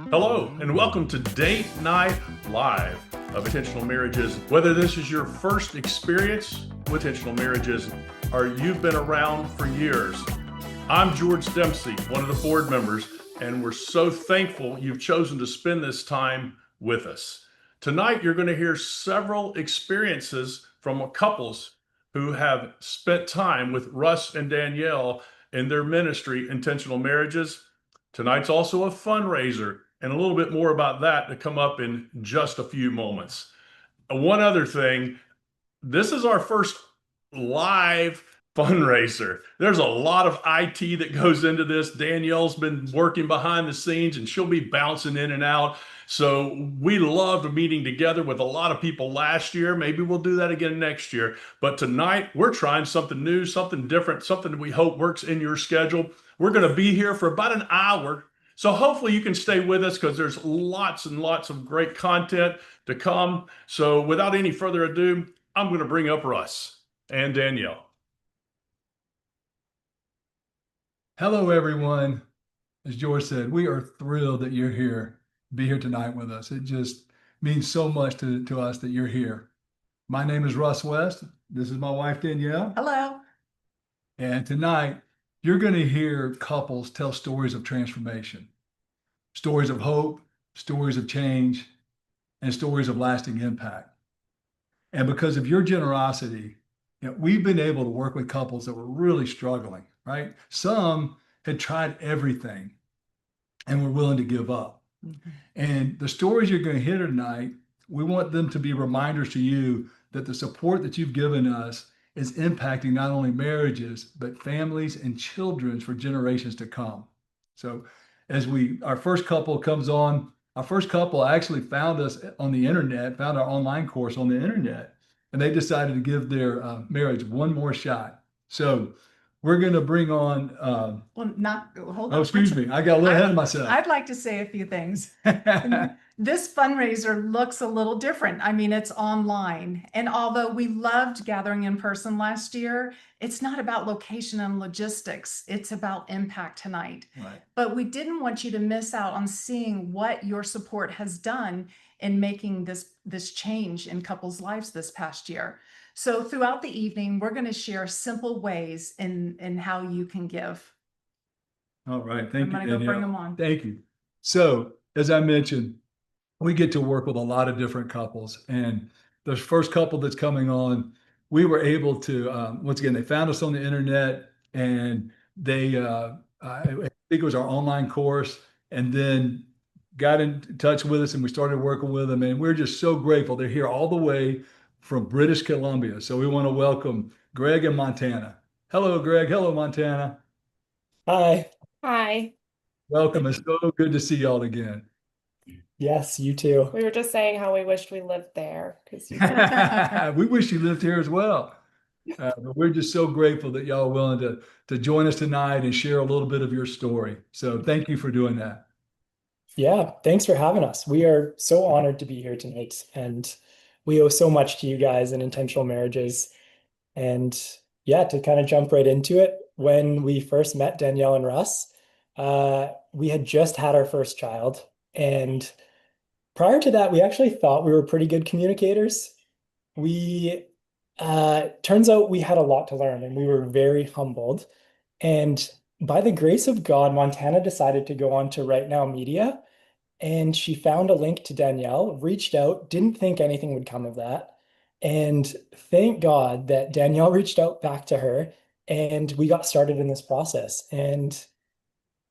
Hello, and welcome to Date Night Live of Intentional Marriages. Whether this is your first experience with intentional marriages or you've been around for years, I'm George Dempsey, one of the board members, and we're so thankful you've chosen to spend this time with us. Tonight, you're going to hear several experiences from couples who have spent time with Russ and Danielle in their ministry, Intentional Marriages. Tonight's also a fundraiser, and a little bit more about that to come up in just a few moments. One other thing, this is our first live fundraiser. There's a lot of IT that goes into this. Danielle's been working behind the scenes and she'll be bouncing in and out. So we loved meeting together with a lot of people last year. Maybe we'll do that again next year. But tonight we're trying something new, something different, something that we hope works in your schedule. We're going to be here for about an hour. So hopefully you can stay with us because there's lots and lots of great content to come. So without any further ado, I'm going to bring up Russ and Danielle. Hello, everyone. As George said, we are thrilled that you're here, be here tonight with us. It just means so much to us that you're here. My name is Russ West. This is my wife, Danielle. Hello. And tonight, you're going to hear couples tell stories of transformation, stories of hope, stories of change, and stories of lasting impact. And because of your generosity, we've been able to work with couples that were really struggling, right? Some had tried everything and were willing to give up. Mm-hmm. And the stories you're going to hear tonight, we want them to be reminders to you that the support that you've given us is impacting not only marriages, but families and children for generations to come. So as our first couple comes on, our first couple actually found us on the internet, found our online course on the internet, and they decided to give their marriage one more shot. So we're going to bring on. Hold on. Oh, excuse me. I got a little ahead of myself. I'd like to say a few things. This fundraiser looks a little different. I mean, it's online. And although we loved gathering in person last year, it's not about location and logistics. It's about impact tonight. Right. But we didn't want you to miss out on seeing what your support has done in making this change in couples' lives this past year. So throughout the evening, we're going to share simple ways in how you can give. All right. Thank you. I'm going to go bring them on. Thank you. So as I mentioned, we get to work with a lot of different couples. And the first couple that's coming on, we were able to, once again, they found us on the internet and they, I think it was our online course, and then got in touch with us and we started working with them. And we're just so grateful. They're here all the way from British Columbia. So we want to welcome Greg and Montana. Hello, Greg. Hello, Montana. Hi. Hi. Welcome. It's so good to see y'all again. Yes, you too. We were just saying how we wished we lived there because we wish you lived here as well. But we're just so grateful that y'all are willing to join us tonight and share a little bit of your story. So thank you for doing that. Yeah, thanks for having us. We are so honored to be here tonight, and we owe so much to you guys in Intentional Marriages. And yeah, to kind of jump right into it, when we first met Danielle and Russ, we had just had our first child. And prior to that, we actually thought we were pretty good communicators. Turns out we had a lot to learn and we were very humbled. And by the grace of God, Montana decided to go on to Right Now Media, and she found a link to Danielle, reached out, didn't think anything would come of that. And thank God that Danielle reached out back to her and we got started in this process. And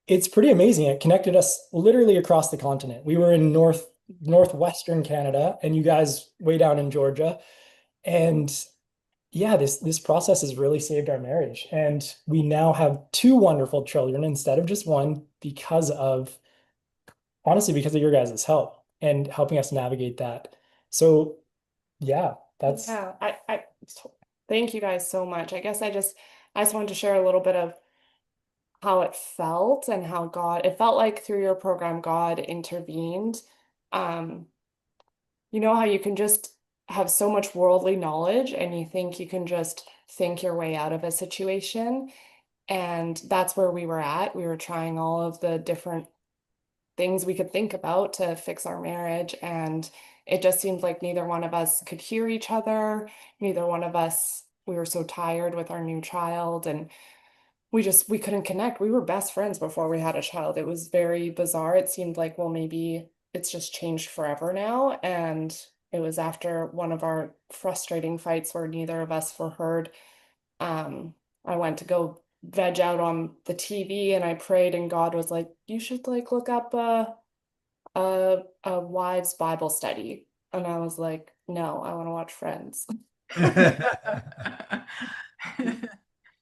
it's pretty amazing. It connected us literally across the continent. We were in northwestern Canada and you guys way down in Georgia. And yeah, this process has really saved our marriage. And we now have 2 wonderful children instead of just one honestly, because of your guys' help and helping us navigate that. So yeah, that's. Yeah, I thank you guys so much. I guess I just wanted to share a little bit of how it felt and how it felt like through your program, God intervened. You know how you can just have so much worldly knowledge and you think you can just think your way out of a situation. And that's where we were at. We were trying all of the different things we could think about to fix our marriage. And it just seemed like neither one of us could hear each other. Neither one of us, we were so tired with our new child, and we couldn't connect. We were best friends before we had a child. It was very bizarre. It seemed like, well, maybe it's just changed forever now. And it was after one of our frustrating fights where neither of us were heard. I went to go veg out on the TV and I prayed, and God was like, you should like look up a wives Bible study. And I was like, no, I want to watch Friends.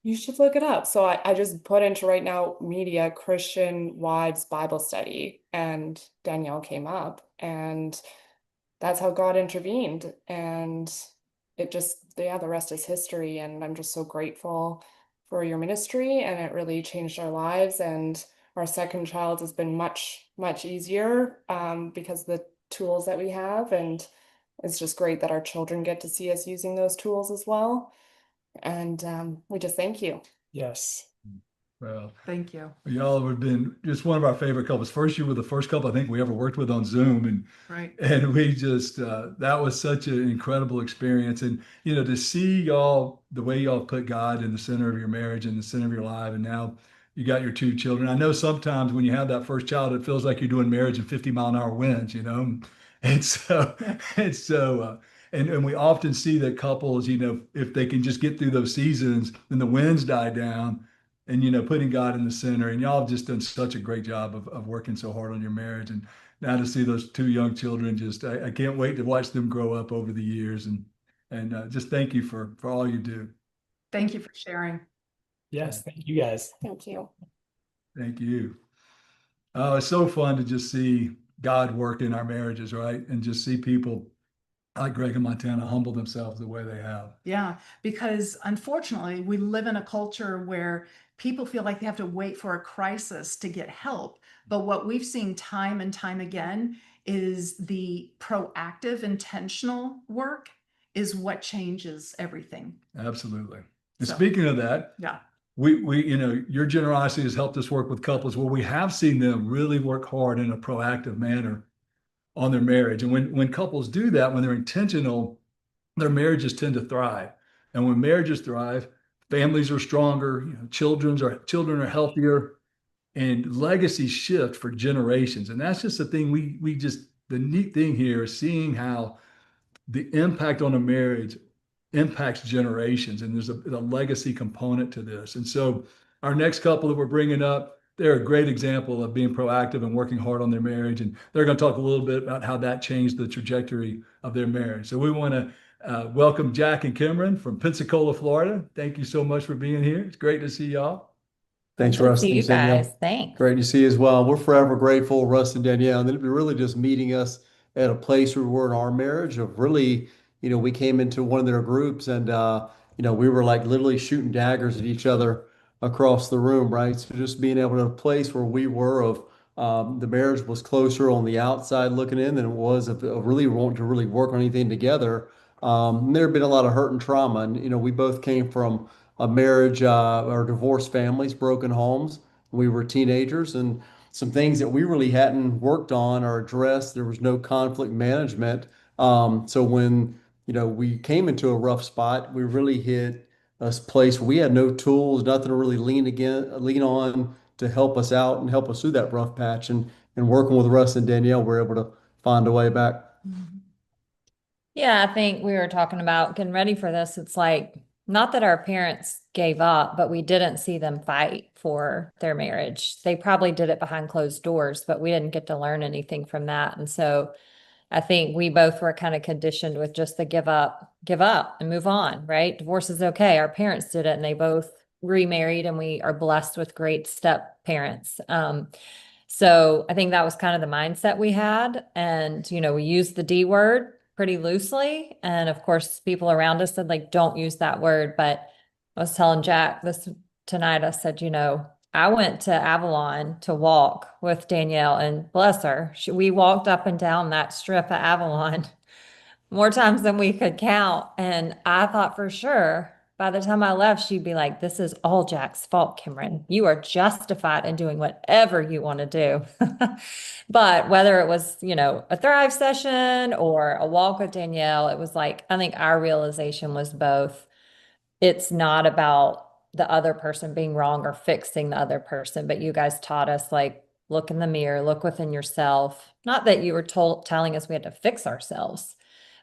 You should look it up. So I just put into Right Now Media Christian Wives Bible Study, and Danielle came up, and that's how God intervened. And it just, yeah, the rest is history. And I'm just so grateful for your ministry, and it really changed our lives. And our second child has been much, much easier because of the tools that we have. And it's just great that our children get to see us using those tools as well. And we just thank you. Yes. Well, Thank you. y'all have been just one of our favorite couples. First, you were the first couple I think we ever worked with on Zoom, and Right. we just that was such an incredible experience. And to see y'all the way y'all put God in the center of your marriage and the center of your life, and now you got your two children. I know sometimes when you have that first child, it feels like you're doing marriage in 50-mile-an-hour winds, and so and so. And we often see that couples, if they can just get through those seasons, then the winds die down, and putting God in the center. And y'all have just done such a great job of working so hard on your marriage. And now to see those two young children, just I can't wait to watch them grow up over the years. And just thank you for all you do. Thank you for sharing. Yes. Thank you guys. Thank you. Thank you. Oh, it's so fun to just see God work in our marriages, right? And just see people like Greg and Montana humble themselves the way they have. Yeah, because unfortunately, we live in a culture where people feel like they have to wait for a crisis to get help. But what we've seen time and time again is the proactive, intentional work is what changes everything. Absolutely. And So, speaking of that, yeah. we your generosity has helped us work with couples where we have seen them really work hard in a proactive manner on their marriage. And when couples do that, when they're intentional, their marriages tend to thrive. And when marriages thrive, families are stronger, children are healthier, and legacies shift for generations. And that's just the thing the neat thing here is seeing how the impact on a marriage impacts generations, and there's a legacy component to this. And so our next couple that we're bringing up, they're a great example of being proactive and working hard on their marriage, and they're going to talk a little bit about how that changed the trajectory of their marriage. So we want to welcome Jack and Cameron from Pensacola, Florida. Thank you so much for being here. It's great to see y'all. Thanks, Good to Russ. see you Thanks, Danielle. guys. Thanks. Great to see you as well. We're forever grateful, Russ and Danielle. And they're really just meeting us at a place where we were in our marriage of really, we came into one of their groups and, we were like literally shooting daggers at each other across the room, right? So just being able to a place where we were of the marriage was closer on the outside looking in than it was of really wanting to really work on anything together. There had been a lot of hurt and trauma. And, we both came from a marriage or divorced families, broken homes. We were teenagers, and some things that we really hadn't worked on or addressed. There was no conflict management. So when we came into a rough spot, we really hit a place where we had no tools, nothing to really lean on to help us out and help us through that rough patch. And working with Russ and Danielle, we're able to find a way back. Yeah, I think we were talking about getting ready for this. It's like, not that our parents gave up, but we didn't see them fight for their marriage. They probably did it behind closed doors, but we didn't get to learn anything from that. And so I think we both were kind of conditioned with just the give up and move on, right? Divorce is okay. Our parents did it and they both remarried, and we are blessed with great step parents. So I think that was kind of the mindset we had. And, we used the D word pretty loosely. And of course, people around us said, like, don't use that word. But I was telling Jack this tonight, I said, I went to Avalon to walk with Danielle, and bless her, we walked up and down that strip of Avalon more times than we could count. And I thought for sure by the time I left, she'd be like, this is all Jack's fault, Cameron. You are justified in doing whatever you want to do. But whether it was, a Thrive session or a walk with Danielle, it was like, I think our realization was both, it's not about the other person being wrong or fixing the other person, but you guys taught us like, look in the mirror, look within yourself. Not that you were telling us we had to fix ourselves,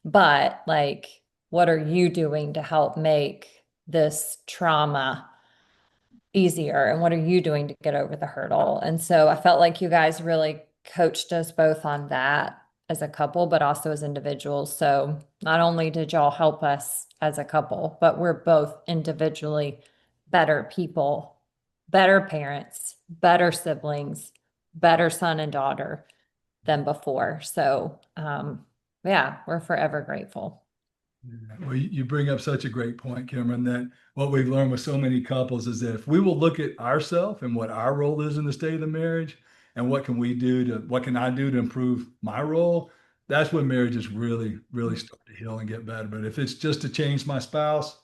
but like, what are you doing to help make this trauma easier? And what are you doing to get over the hurdle? And so I felt like you guys really coached us both on that as a couple, but also as individuals. So not only did y'all help us as a couple, but we're both individually better people, better parents, better siblings, better son and daughter than before. So, yeah, we're forever grateful. Well, you bring up such a great point, Cameron, that what we've learned with so many couples is that if we will look at ourselves and what our role is in the state of the marriage and what can I do to improve my role, that's when marriages really start to heal and get better. But if it's just to change my spouse,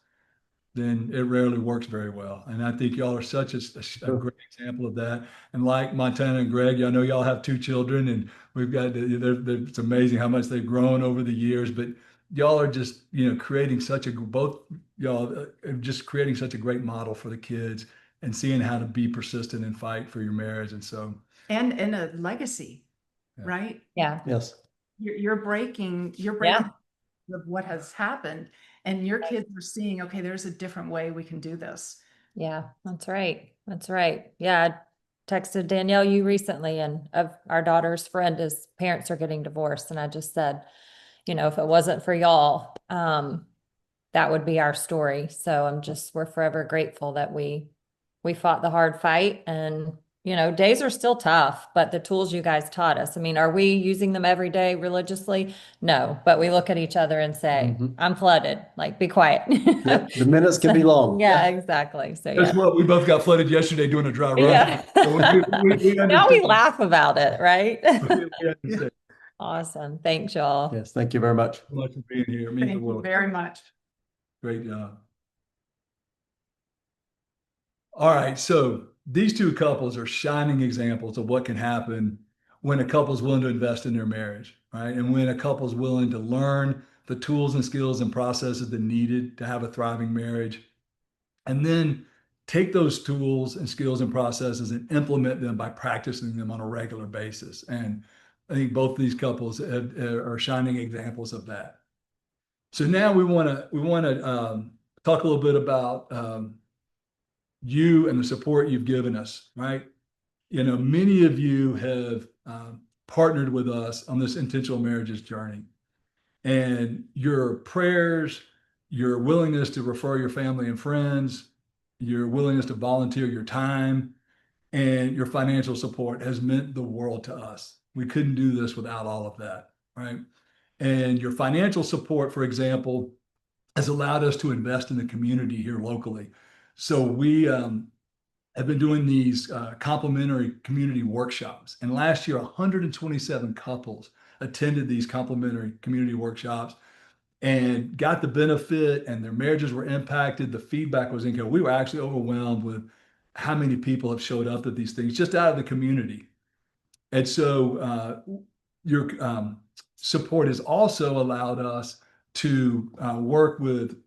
then it rarely works very well. And I think y'all are such a great example of that. And like Montana and Greg, I know y'all have two children, and we've got, it's amazing how much they've grown over the years, but y'all are just, creating both y'all are just creating such a great model for the kids and seeing how to be persistent and fight for your marriage. And so, And a legacy, Yeah. right? Yeah. Yes. You're breaking Yeah. of what has happened, and your kids are seeing, okay, there's a different way we can do this. Yeah, that's right. That's right. Yeah. I texted Danielle you recently, and of our daughter's friend, his parents are getting divorced. And I just said, if it wasn't for y'all, that would be our story. So we're forever grateful that we fought the hard fight. And days are still tough, but the tools you guys taught us, I mean, are we using them every day religiously? No, but we look at each other and say, I'm flooded, like, be quiet. Yep. The minutes can be long. Yeah, exactly. So guess yeah. what? We both got flooded yesterday doing a dry run. Yeah. So we Now we understand. laugh about it, right? We understand. Awesome. Thanks, y'all. Yes. Thank you very much. So much for being here. It means the Thank you world. very much. Great job. All right, so these two couples are shining examples of what can happen when a couple's willing to invest in their marriage, right? And when a couple's willing to learn the tools and skills and processes that are needed to have a thriving marriage, and then take those tools and skills and processes and implement them by practicing them on a regular basis. And I think both of these couples are shining examples of that. So now we want to talk a little bit about you and the support you've given us, right? Many of you have partnered with us on this intentional marriages journey, and your prayers, your willingness to refer your family and friends, your willingness to volunteer your time, and your financial support has meant the world to us. We couldn't do this without all of that, right? And your financial support, for example, has allowed us to invest in the community here locally. So we have been doing these complimentary community workshops. And last year, 127 couples attended these complimentary community workshops and got the benefit, and their marriages were impacted. The feedback was incredible. We were actually overwhelmed with how many people have showed up at these things just out of the community. And so your support has also allowed us to work with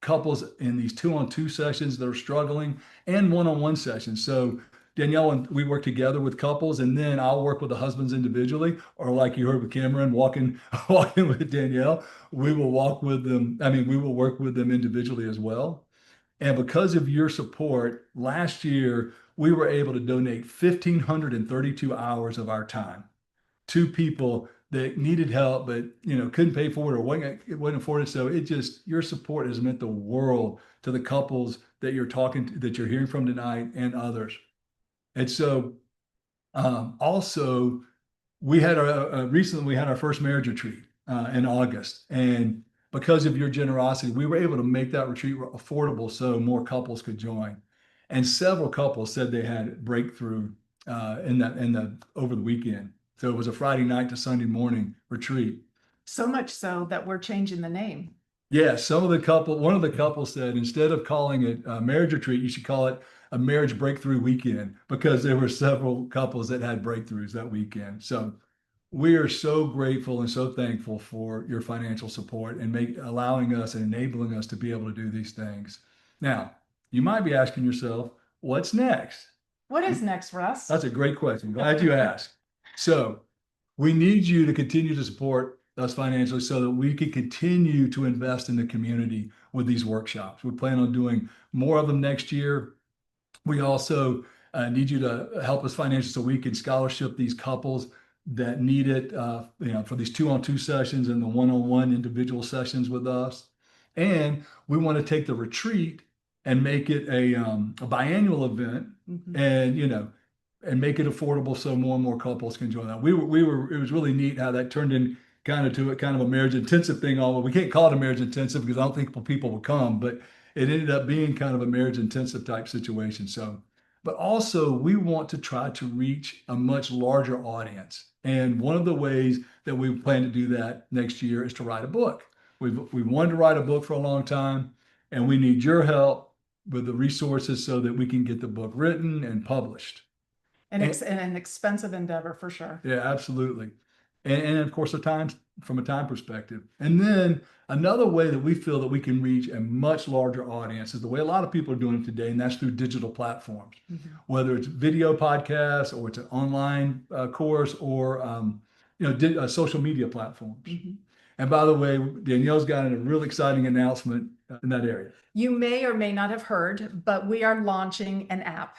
couples in these 2-on-2 sessions that are struggling and 1-on-1 sessions. So Danielle and we work together with couples, and then I'll work with the husbands individually, or like you heard with Cameron, walking with Danielle, we will walk with them. I mean, we will work with them individually as well. And because of your support, last year, we were able to donate 1,532 hours of our time to people that needed help, but couldn't pay for it or wasn't afforded. So your support has meant the world to the couples that you're hearing from tonight and others. And so also recently we had our first marriage retreat in August. And because of your generosity, we were able to make that retreat affordable so more couples could join. And several couples said they had breakthrough over the weekend. So it was a Friday night to Sunday morning retreat. So much so that we're changing the name. Yeah, one of the couples said instead of calling it a marriage retreat, you should call it a marriage breakthrough weekend because there were several couples that had breakthroughs that weekend. So we are so grateful and so thankful for your financial support and allowing us and enabling us to be able to do these things. Now, you might be asking yourself, what's next? What is next, Russ? That's a great question. Glad you asked. So we need you to continue to support us financially so that we can continue to invest in the community with these workshops. We plan on doing more of them next year. We also need you to help us financially so we can scholarship these couples that need it, for these 2-on-2 sessions and the 1-on-1 individual sessions with us. And we want to take the retreat and make it a biannual event, Mhm. and make it affordable so more and more couples can join that. It was really neat how that turned in kind of a marriage intensive thing. Although we can't call it a marriage intensive because I don't think people will come, but it ended up being kind of a marriage intensive type situation. So, but also we want to try to reach a much larger audience. And one of the ways that we plan to do that next year is to write a book. We wanted to write a book for a long time, and we need your help with the resources so that we can get the book written and published. And an expensive endeavor for sure. Yeah, absolutely. And of course, from a time perspective. And then another way that we feel that we can reach a much larger audience is the way a lot of people are doing it today, and that's through digital platforms, whether it's video podcasts or it's an online course or social media platforms. And by the way, Danielle's got a real exciting announcement in that area. You may or may not have heard, but we are launching an app.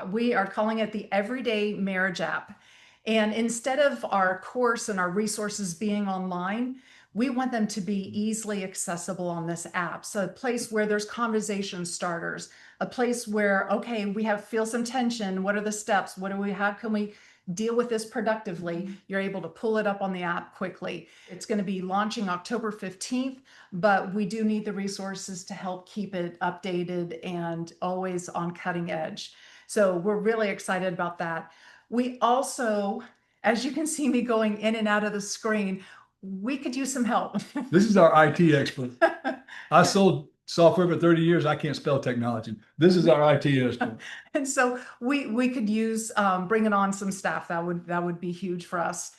We are calling it the Everyday Marriage app. And instead of our course and our resources being online, we want them to be easily accessible on this app. So a place where there's conversation starters, a place where, okay, feel some tension. What are the steps? How can we deal with this productively? You're able to pull it up on the app quickly. It's going to be launching October 15th, but we do need the resources to help keep it updated and always on cutting edge. So we're really excited about that. We also, as you can see me going in and out of the screen, we could use some help. This is our IT expert. I sold software for 30 years. I can't spell technology. This is our IT expert. And so we could use bringing on some staff. That would be huge for us.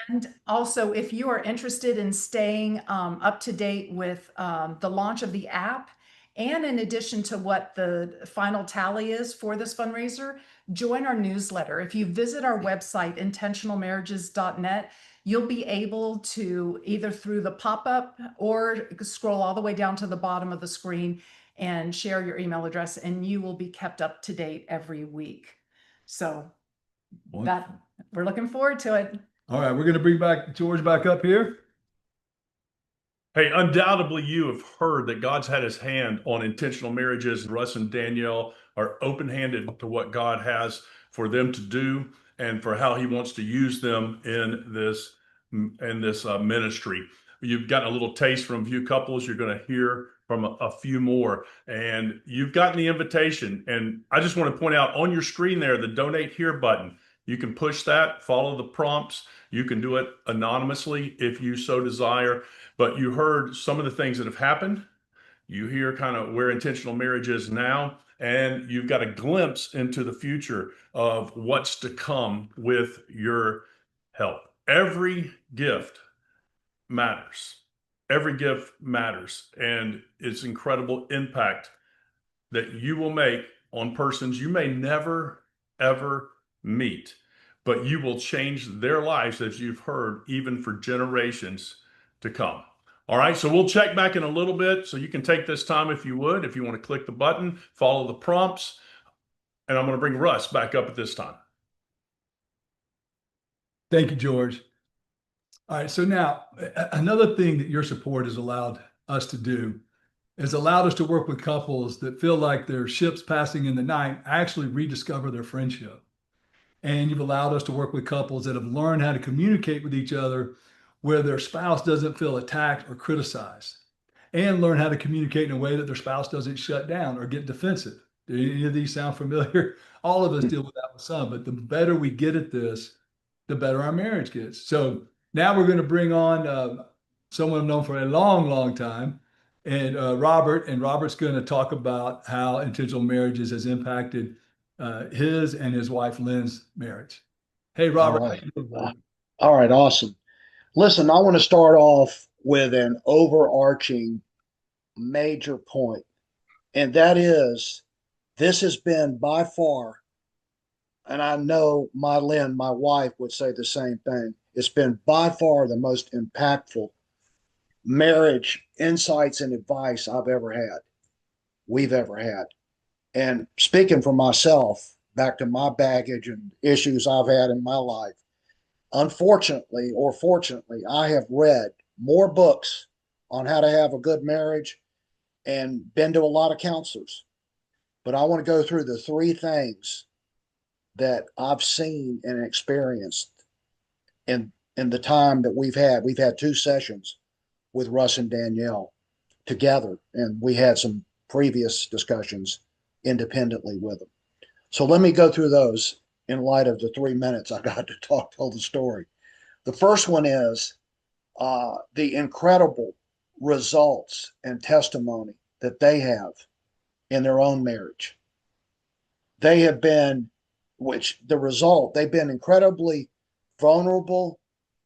And also, if you are interested in staying up to date with the launch of the app, and in addition to what the final tally is for this fundraiser, join our newsletter. If you visit our website, intentionalmarriages.net, you'll be able to either through the pop-up or scroll all the way down to the bottom of the screen and share your email address, and you will be kept up to date every week. So we're looking forward to it. All right, we're going to bring George back up here. Hey, undoubtedly you have heard that God's had his hand on intentional marriages. Russ and Danielle are open-handed to what God has for them to do and for how he wants to use them in this ministry. You've gotten a little taste from a few couples. You're going to hear from a few more, and you've gotten the invitation. And I just want to point out on your screen there, the donate here button. You can push that, follow the prompts. You can do it anonymously if you so desire. But you heard some of the things that have happened. You hear kind of where intentional marriage is now, and you've got a glimpse into the future of what's to come with your help. Every gift matters. Every gift matters, and it's incredible impact that you will make on persons you may never, ever meet, but you will change their lives, as you've heard, even for generations to come. All right, so we'll check back in a little bit, so you can take this time if you would, if you want to click the button, follow the prompts, and I'm going to bring Russ back up at this time. Thank you, George. All right, so now another thing that your support has allowed us to do is allowed us to work with couples that feel like their ships passing in the night actually rediscover their friendship. And you've allowed us to work with couples that have learned how to communicate with each other where their spouse doesn't feel attacked or criticized, and learn how to communicate in a way that their spouse doesn't shut down or get defensive. Do any of these sound familiar? All of us deal with that with some, but the better we get at this, the better our marriage gets. So now we're going to bring on someone I've known for a long, long time, and Robert's going to talk about how intentional marriages has impacted his and his wife Lynn's marriage. Hey, All Robert. How right. you doing, brother? All right. Awesome. Listen, I want to start off with an overarching major point, and that is this has been by far, and I know my Lynn, my wife, would say the same thing. It's been by far the most impactful marriage insights and advice I've ever had, we've ever had. And speaking for myself, back to my baggage and issues I've had in my life, unfortunately or fortunately, I have read more books on how to have a good marriage and been to a lot of counselors. But I want to go through the three things that I've seen and experienced in the time that we've had. We've had 2 sessions with Russ and Danielle together, and we had some previous discussions independently with them. So let me go through those in light of the 3 minutes I got to tell the story. The first one is the incredible results and testimony that they have in their own marriage. They have been, they've been incredibly vulnerable,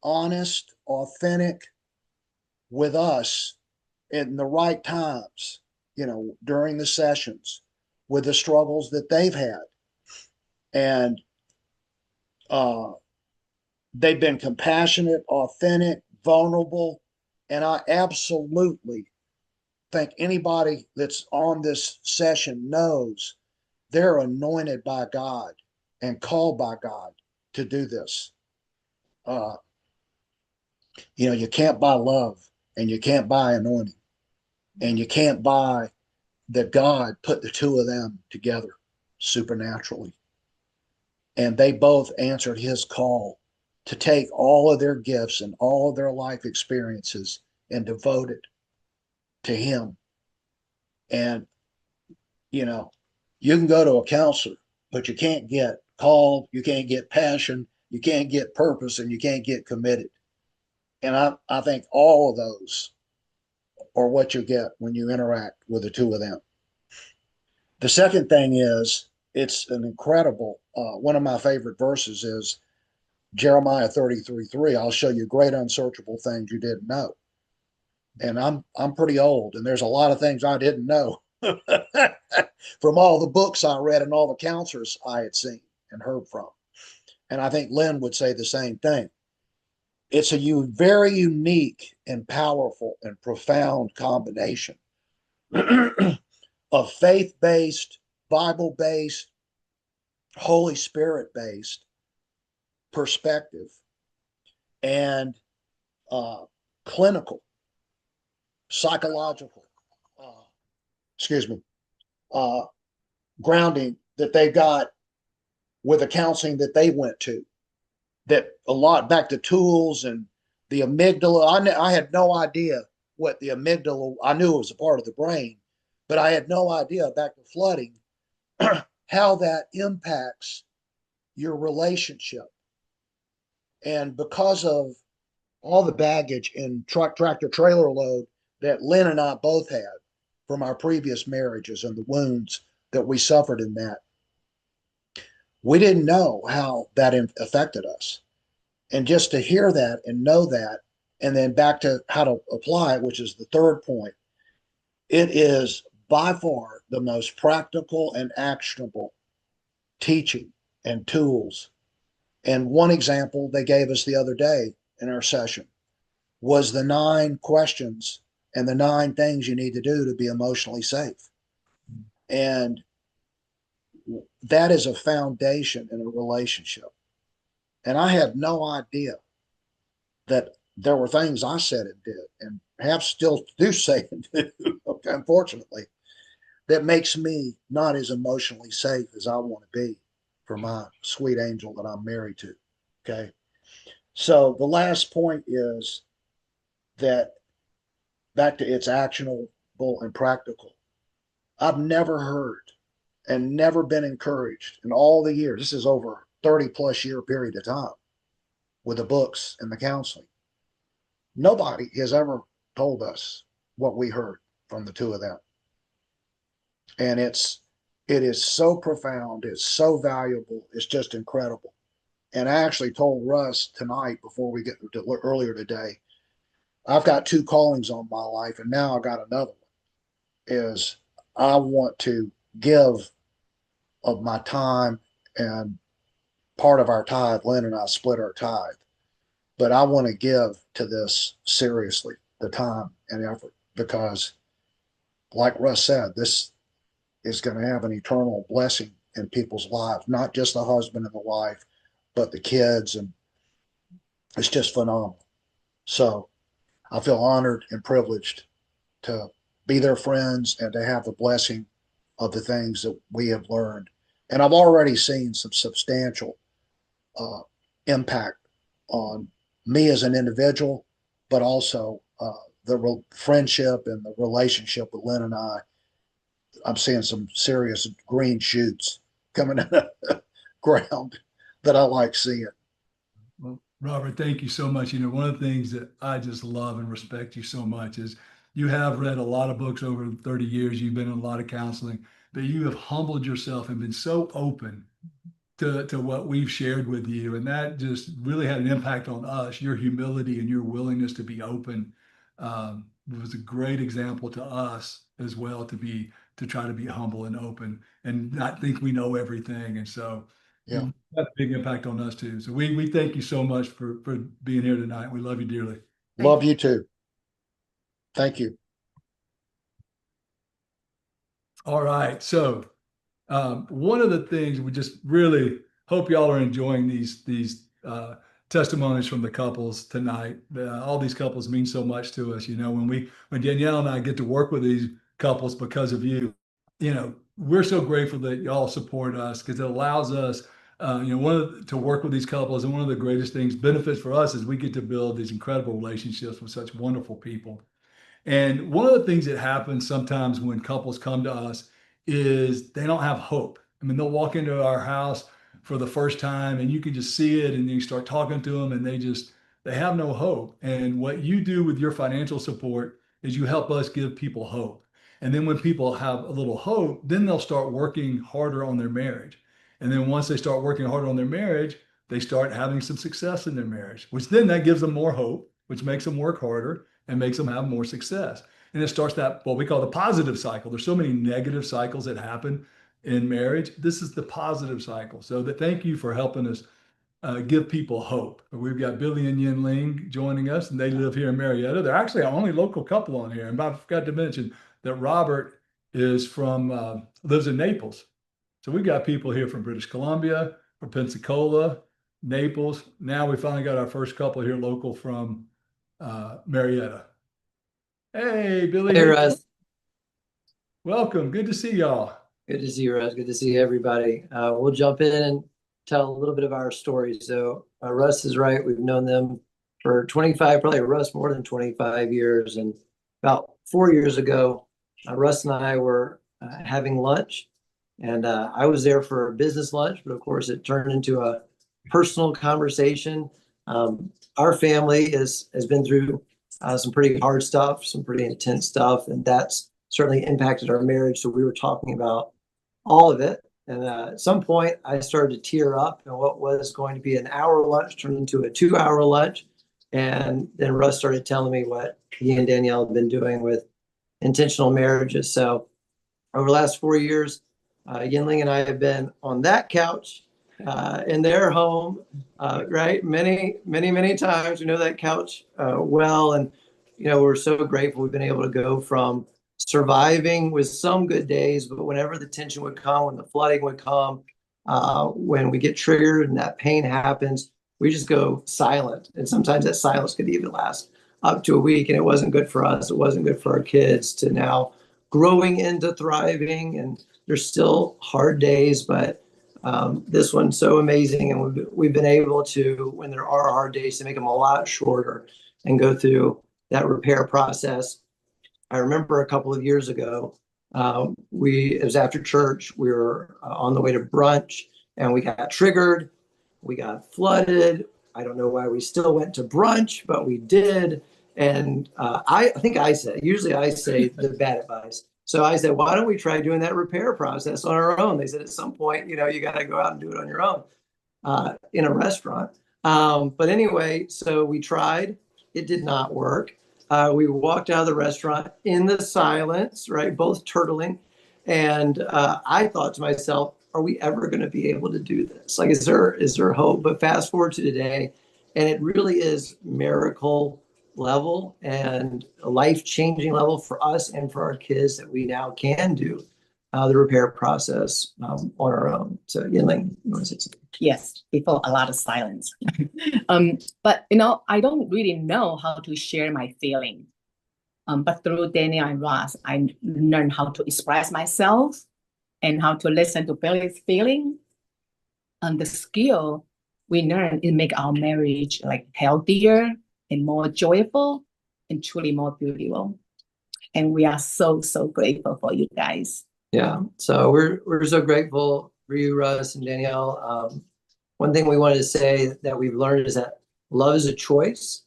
honest, authentic with us in the right times, during the sessions with the struggles that they've had. And they've been compassionate, authentic, vulnerable. And I absolutely think anybody that's on this session knows they're anointed by God and called by God to do this. You can't buy love, and you can't buy anointing, and you can't buy that God put the two of them together supernaturally. And they both answered his call to take all of their gifts and all of their life experiences and devote it to him. And, you can go to a counselor, but you can't get called, you can't get passion, you can't get purpose, and you can't get committed. And I think all of those are what you get when you interact with the two of them. The second thing is, it's an incredible, one of my favorite verses is Jeremiah 33:3. I'll show you great unsearchable things you didn't know. And I'm pretty old, and there's a lot of things I didn't know from all the books I read and all the counselors I had seen and heard from. And I think Lynn would say the same thing. It's a very unique and powerful and profound combination of faith-based, Bible-based, Holy Spirit-based perspective and clinical, psychological, grounding that they got with the counseling that they went to. That a lot back to tools and the amygdala. I had no idea what the amygdala, I knew it was a part of the brain, but I had no idea, back to flooding, how that impacts your relationship. And because of all the baggage and tractor trailer load that Lynn and I both had from our previous marriages and the wounds that we suffered in that, we didn't know how that affected us. And just to hear that and know that, and then back to how to apply it, which is the third point, it is by far the most practical and actionable teaching and tools. And one example they gave us the other day in our session was the 9 questions and the 9 things you need to do to be emotionally safe. And that is a foundation in a relationship. And I had no idea that there were things I said and did, and perhaps still do say and do, unfortunately, that makes me not as emotionally safe as I want to be for my sweet angel that I'm married to. Okay. So the last point is that, back to it's actionable and practical. I've never heard and never been encouraged in all the years. This is over a 30 plus year period of time with the books and the counseling. Nobody has ever told us what we heard. from the two of them. And it is so profound. It's so valuable. It's just incredible. And I actually told Russ tonight before we get to earlier today, I've got two callings on my life, and now I got another one. Is I want to give of my time, and part of our tithe, Lynn and I split our tithe, but I want to give to this seriously, the time and effort, because like Russ said, this is going to have an eternal blessing in people's lives, not just the husband and the wife, but the kids. And it's just phenomenal. So I feel honored and privileged to be their friends and to have the blessing of the things that we have learned. And I've already seen some substantial impact on me as an individual, but also the friendship and the relationship with Lynn and I. I'm seeing some serious green shoots coming out of the ground that I like seeing. Well, Robert, thank you so much. You know, one of the things that I just love and respect you so much is you have read a lot of books over 30 years. You've been in a lot of counseling, but you have humbled yourself and been so open to what we've shared with you. And that just really had an impact on us. Your humility and your willingness to be open was a great example to us as well, to try to be humble and open and not think we know everything. And so Yeah. that's a big impact on us too. So we thank you so much for being here tonight. We love you dearly. Love you too. Thank you. All right. So one of the things we just really hope y'all are enjoying these testimonies from the couples tonight. All these couples mean so much to us. You know, when Danielle and I get to work with these couples because of you, you know, we're so grateful that y'all support us, because it allows us, you know, to work with these couples. And one of the greatest things, benefits for us, is we get to build these incredible relationships with such wonderful people. And one of the things that happens sometimes when couples come to us is they don't have hope. I mean, they'll walk into our house for the first time and you can just see it, and you start talking to them and they have no hope. And what you do with your financial support is you help us give people hope. And then when people have a little hope, then they'll start working harder on their marriage. And then once they start working harder on their marriage, they start having some success in their marriage, which then that gives them more hope, which makes them work harder and makes them have more success. And it starts that, what we call the positive cycle. There's so many negative cycles that happen in marriage. This is the positive cycle. So thank you for helping us give people hope. We've got Billy and Yin Ling joining us, and they live here in Marietta. They're actually our only local couple on here. And I forgot to mention that Robert is lives in Naples. So we've got people here from British Columbia, from Pensacola, Naples. Now we finally got our first couple here local from Marietta. Hey, Billy. Hey, Russ. Welcome. Good to see y'all. Good to see you, Russ. Good to see everybody. We'll jump in and tell a little bit of our story. So Russ is right. We've known them for 25, probably Russ more than 25 years. And about 4 years ago, Russ and I were having lunch, and I was there for a business lunch, but of course it turned into a personal conversation. Our family has been through some pretty hard stuff, some pretty intense stuff, and that's certainly impacted our marriage. So we were talking about all of it. And at some point, I started to tear up, and what was going to be an hour lunch turned into a 2-hour lunch. And then Russ started telling me what he and Danielle have been doing with intentional marriages. So over the last 4 years, Yinling and I have been on that couch in their home, right? Many times. We know that couch well. And, you know, we're so grateful we've been able to go from surviving with some good days, but whenever the tension would come, when the flooding would come, when we get triggered and that pain happens, we just go silent. And sometimes that silence could even last up to a week. And it wasn't good for us. It wasn't good for our kids, to now growing into thriving. And there's still hard days, but this one's so amazing. And we've been able to, when there are hard days, to make them a lot shorter and go through that repair process. I remember a couple of years ago, it was after church. We were on the way to brunch, and we got triggered. We got flooded. I don't know why we still went to brunch, but we did. And I think usually I say the bad advice. So I said, why don't we try doing that repair process on our own? They said, at some point, you got to go out and do it on your own in a restaurant. But anyway, so we tried. It did not work. We walked out of the restaurant in the silence, right? Both turtling. And I thought to myself, are we ever going to be able to do this? Like, is there hope? But fast forward to today, and it really is miracle level and a life-changing level for us and for our kids that we now can do the repair process on our own. So, Ling, you want to say something? Yes, before a lot of silence. But I don't really know how to share my feeling. But through Danielle and Ross, I learned how to express myself and how to listen to Billy's feeling. And the skill we learn it make our marriage like healthier and more joyful and truly more beautiful. And we are so grateful for you guys. Yeah, so we're so grateful for you, Russ and Danielle. One thing we wanted to say that we've learned is that love is a choice,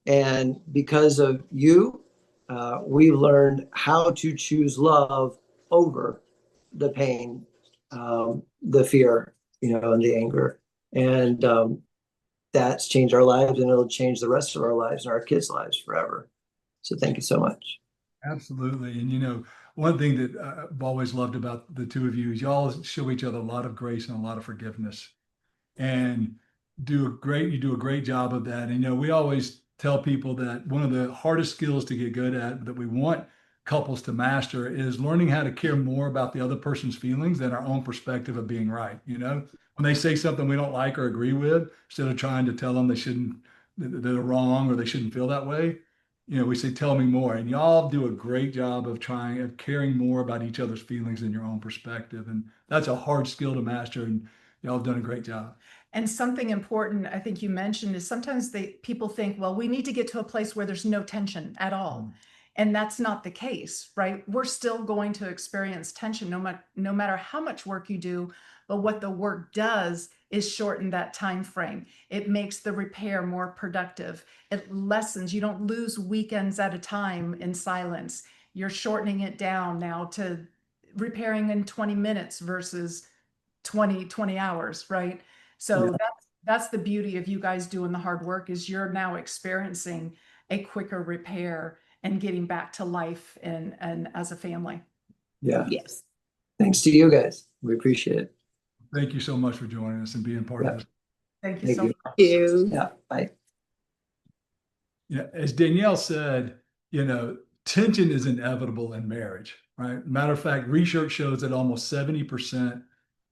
and because of you, we've learned how to choose love over the pain, the fear, and the anger, and that's changed our lives, and it'll change the rest of our lives and our kids' lives forever. So thank you so much. Absolutely. And one thing that I've always loved about the two of you is y'all show each other a lot of grace and a lot of forgiveness, and you do a great job of that. And we always tell people that one of the hardest skills to get good at that we want couples to master is learning how to care more about the other person's feelings than our own perspective of being right. When they say something we don't like or agree with, instead of trying to tell them they're wrong or they shouldn't feel that way, we say, tell me more. And y'all do a great job of caring more about each other's feelings than your own perspective. And that's a hard skill to master. And y'all have done a great job. And something important I think you mentioned is sometimes people think, well, we need to get to a place where there's no tension at all. And that's not the case, right? We're still going to experience tension no matter how much work you do. But what the work does is shorten that time frame. It makes the repair more productive. It lessens, you don't lose weekends at a time in silence. You're shortening it down now to repairing in 20 minutes versus 20 hours, right? So Yeah. that's the beauty of you guys doing the hard work is you're now experiencing a quicker repair and getting back to life and as a family. Yeah. Yes. Thanks to you guys. We appreciate it. Thank you so much for joining us and being part of this. Thank you Thank so you. much. Thank you. Yeah. Bye. As Danielle said, tension is inevitable in marriage, right? Matter of fact, research shows that almost 70%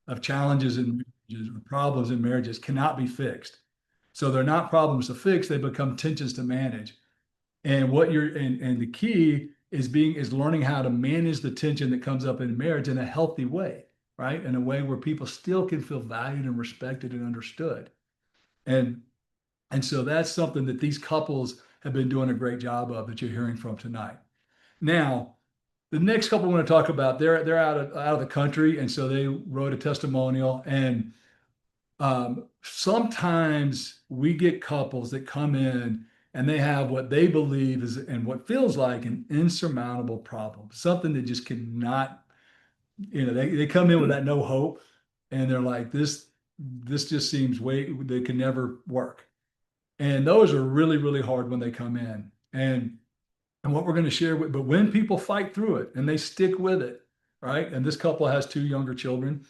of challenges in marriages or problems in marriages cannot be fixed. So they're not problems to fix, they become tensions to manage. And the key is learning how to manage the tension that comes up in marriage in a healthy way, right? In a way where people still can feel valued and respected and understood. And so that's something that these couples have been doing a great job of that you're hearing from tonight. Now, the next couple I want to talk about, they're out of the country, and so they wrote a testimonial. And sometimes we get couples that come in and they have what they believe is and what feels like an insurmountable problem, something that just cannot, they come in with that no hope, and they're like, this just seems they can never work. And those are really, really hard when they come in. And what we're going to share but when people fight through it and they stick with it, right? And this couple has 2 younger children.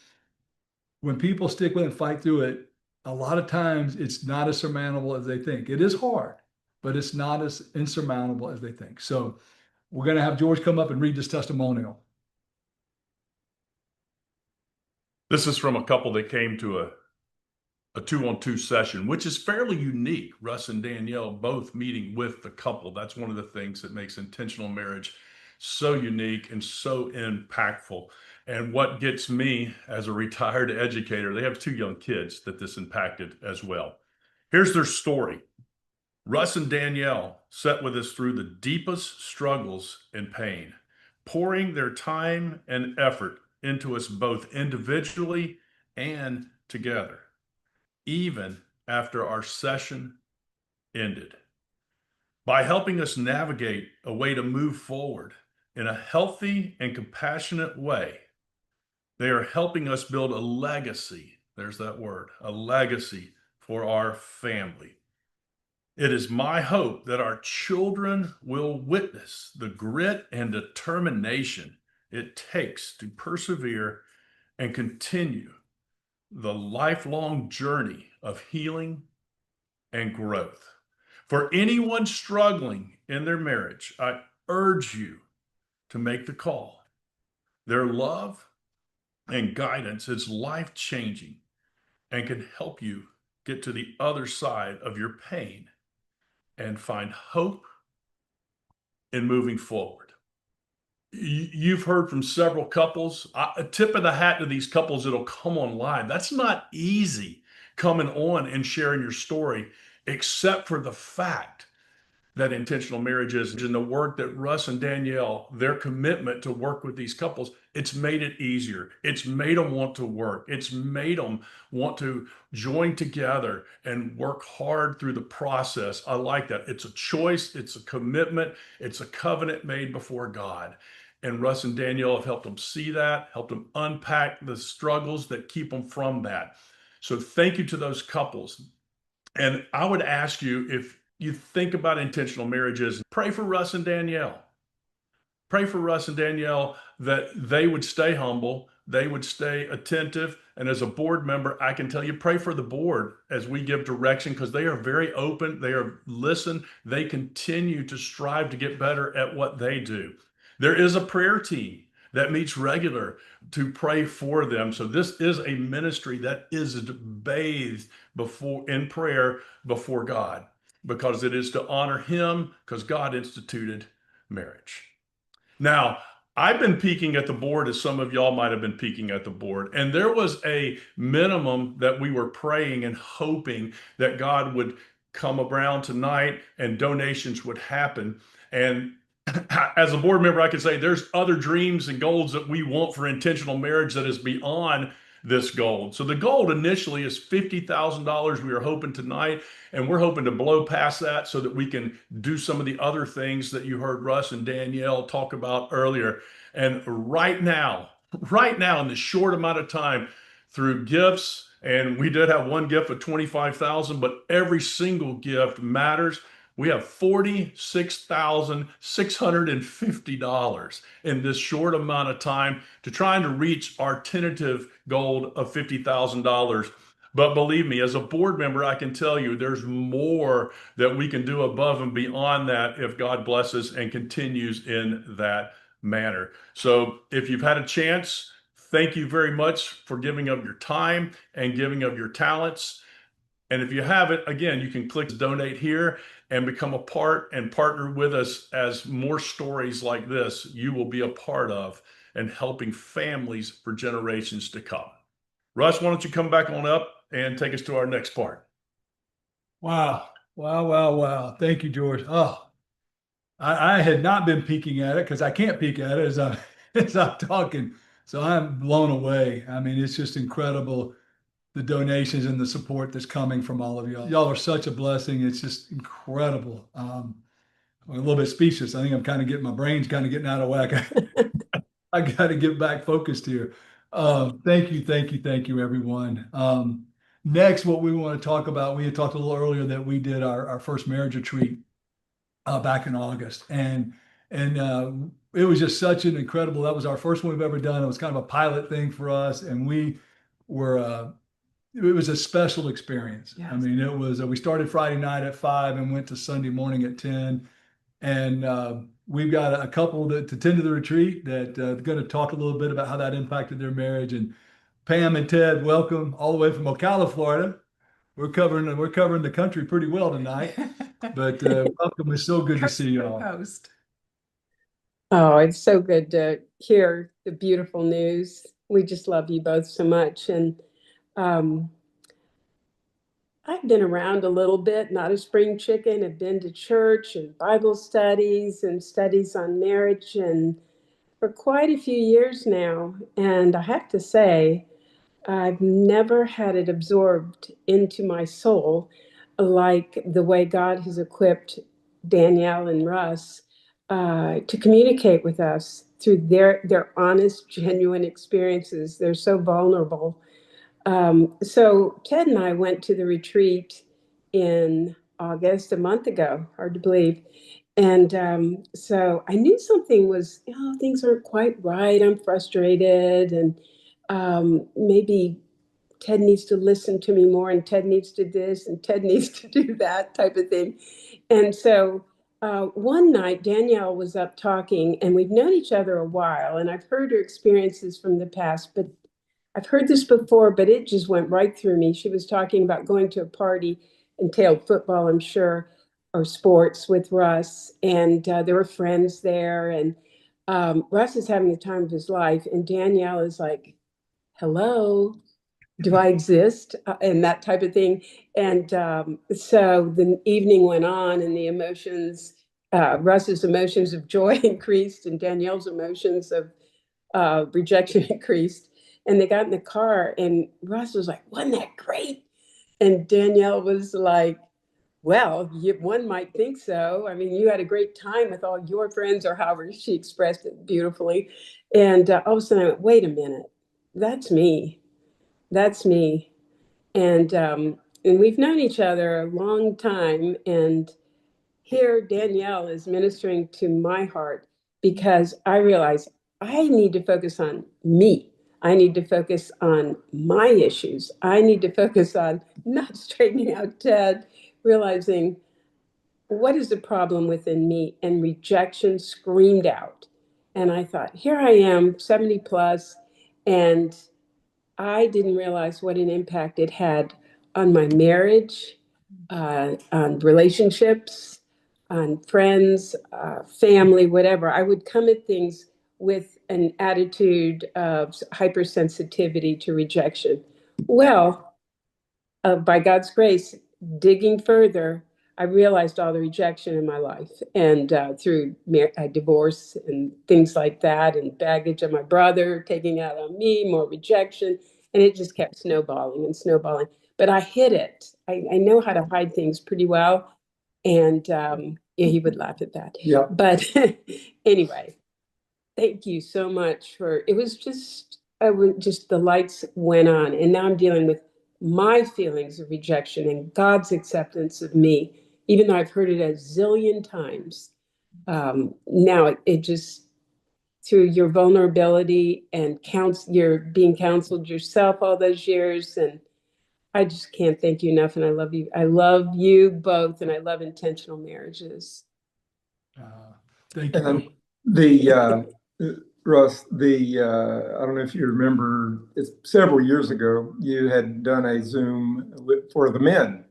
When people stick with it and fight through it, a lot of times it's not as surmountable as they think. It is hard, but it's not as insurmountable as they think. So we're going to have George come up and read this testimonial. This is from a couple that came to a 2-on-2 session, which is fairly unique. Russ and Danielle both meeting with the couple. That's one of the things that makes intentional marriage so unique and so impactful. And what gets me as a retired educator, they have 2 young kids that this impacted as well. Here's their story. Russ and Danielle sat with us through the deepest struggles and pain, pouring their time and effort into us both individually and together, even after our session ended. by helping us navigate a way to move forward in a healthy and compassionate way. They are helping us build a legacy. There's that word, a legacy for our family. It is my hope that our children will witness the grit and determination it takes to persevere and continue the lifelong journey of healing and growth. For anyone struggling in their marriage, I urge you to make the call. Their love and guidance is life-changing and can help you get to the other side of your pain and find hope in moving forward. You've heard from several couples. A tip of the hat to these couples that'll come online. That's not easy, coming on and sharing your story, except for the fact that intentional marriages and the work that Russ and Danielle, their commitment to work with these couples, it's made it easier. It's made them want to work. It's made them want to join together and work hard through the process. I like that. It's a choice. It's a commitment. It's a covenant made before God. And Russ and Danielle have helped them see that, helped them unpack the struggles that keep them from that. So thank you to those couples. And I would ask you, if you think about intentional marriages, pray for Russ and Danielle. Pray for Russ and Danielle that they would stay humble, they would stay attentive. And as a board member, I can tell you, pray for the board as we give direction, because they are very open. They are listen. They continue to strive to get better at what they do. There is a prayer team that meets regular to pray for them. So this is a ministry that is bathed in prayer before God, because it is to honor him, because God instituted marriage. Now, I've been peeking at the board, as some of y'all might have been peeking at the board, and there was a minimum that we were praying and hoping that God would come around tonight and donations would happen. And as a board member, I can say there's other dreams and goals that we want for intentional marriage that is beyond this goal. So the goal initially is $50,000 we are hoping tonight, and we're hoping to blow past that so that we can do some of the other things that you heard Russ and Danielle talk about earlier. And right now, in this short amount of time, through gifts, and we did have one gift of $25,000, but every single gift matters. We have $46,650 in this short amount of time to trying to reach our tentative goal of $50,000. But believe me, as a board member, I can tell you there's more that we can do above and beyond that if God blesses and continues in that manner. So if you've had a chance, thank you very much for giving of your time and giving of your talents. And if you haven't, again, you can click donate here and become a part and partner with us as more stories like this you will be a part of and helping families for generations to come. Russ, why don't you come back on up and take us to our next part? Wow. Wow, wow, wow. Thank you, George. Oh, I had not been peeking at it because I can't peek at it as I'm talking. So I'm blown away. I mean, it's just incredible, the donations and the support that's coming from all of y'all. Y'all are such a blessing. It's just incredible. I'm a little bit speechless. I think I'm kind of getting, my brain's kind of getting out of whack. I got to get back focused here. Thank you, everyone. Next, what we want to talk about, we had talked a little earlier that we did our first marriage retreat back in August. And it was just such an incredible, that was our first one we've ever done. It was kind of a pilot thing for us. And we were, it was a special experience. Yes. I mean, it was, we started Friday night at 5 and went to Sunday morning at 10. And we've got a couple that attended the retreat that are going to talk a little bit about how that impacted their marriage. And Pam and Ted, welcome all the way from Ocala, Florida. We're covering the country pretty well tonight, but welcome. It's so good to see you all. Post. Oh, it's so good to hear the beautiful news. We just love you both so much. And I've been around a little bit, not a spring chicken. I've been to church and Bible studies and studies on marriage and for quite a few years now. And I have to say, I've never had it absorbed into my soul like the way God has equipped Danielle and Russ to communicate with us through their honest, genuine experiences. They're so vulnerable. So Ted and I went to the retreat in August, a month ago, hard to believe. And so I knew something was, things aren't quite right. I'm frustrated, and maybe Ted needs to listen to me more, and Ted needs to this, and Ted needs to do that type of thing. And so one night, Danielle was up talking, and we've known each other a while, and I've heard her experiences from the past, but I've heard this before, but it just went right through me. She was talking about going to a party, entailed football, I'm sure, or sports with Russ, and there were friends there, and Russ is having the time of his life, and Danielle is like, hello, do I exist? And that type of thing. And so the evening went on, and the emotions, Russ's emotions of joy increased, and Danielle's emotions of rejection increased. And they got in the car, and Russ was like, wasn't that great? And Danielle was like, well, one might think so. I mean, you had a great time with all your friends, or however she expressed it beautifully. And all of a sudden I went, wait a minute, that's me. That's me. And we've known each other a long time. And here Danielle is ministering to my heart, because I realize I need to focus on me. I need to focus on my issues. I need to focus on not straightening out Ted, realizing what is the problem within me, and rejection screamed out. And I thought, here I am, 70 plus, and I didn't realize what an impact it had on my marriage, on relationships, on friends, family, whatever. I would come at things with an attitude of hypersensitivity to rejection. Well, by God's grace, digging further, I realized all the rejection in my life, and through divorce and things like that, and baggage of my brother taking out on me, more rejection, and it just kept snowballing and snowballing. But I hid it. I know how to hide things pretty well, and yeah, he would laugh at that. Yeah. But anyway, thank you so much for it. Was just just the lights went on, and now I'm dealing with my feelings of rejection and God's acceptance of me, even though I've heard it a zillion times. Now it just, through your vulnerability and you're being counseled yourself all those years, and I just can't thank you enough. And I love you. I love you both, and I love intentional marriages. Thank you. And the Russ, I don't know if you remember, it's several years ago, you had done a Zoom for the men.